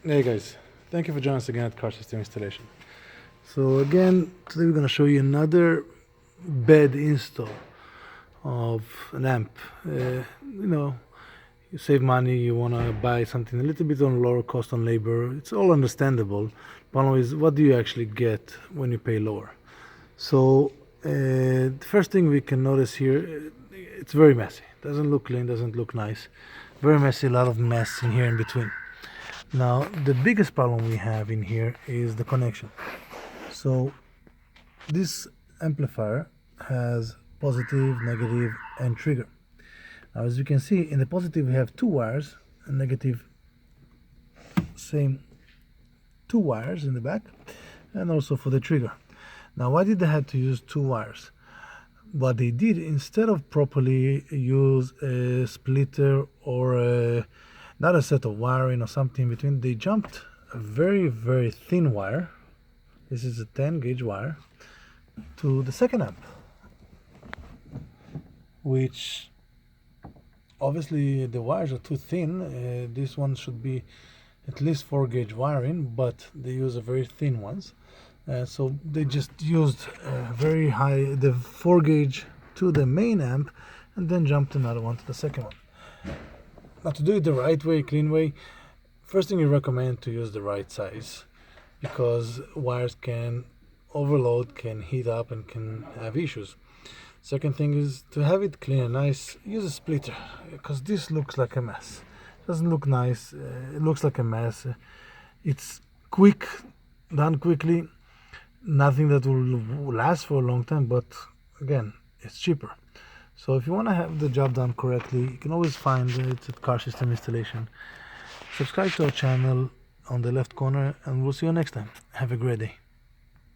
Hey guys, thank you for joining us again at Car System Installation. So again, today we're going to show you another bed install of an amp. You save money, you want to buy something a little bit on lower cost on labor. It's all understandable. Problem is, what do you actually get when you pay lower? So the first thing we can notice here, it's very messy. Doesn't look clean, doesn't look nice. Very messy, a lot of mess in here in between. Now, the biggest problem we have in here is the connection. So this amplifier has positive, negative, and trigger. Now, as you can see, in the positive we have two wires, and negative, same two wires in the back, and also for the trigger. Now, why did they have to use two wires? What they did, instead of properly use a splitter or not a set of wiring or something in between, they jumped a very, very thin wire. This is a 10 gauge wire to the second amp, which obviously the wires are too thin. This one should be at least 4 gauge wiring, but they use a very thin ones. So they just used very high, the 4 gauge to the main amp, and then jumped another one to the second one. Now, to do it the right way, clean way, first thing we recommend to use the right size, because wires can overload, can heat up, and can have issues. Second thing is to have it clean and nice, use a splitter, because this looks like a mess. It doesn't look nice, it looks like a mess. It's quick, done quickly, nothing that will last for a long time, but again, it's cheaper. So if you want to have the job done correctly, you can always find it at Car System Installation. Subscribe to our channel on the left corner, and we'll see you next time. Have a great day.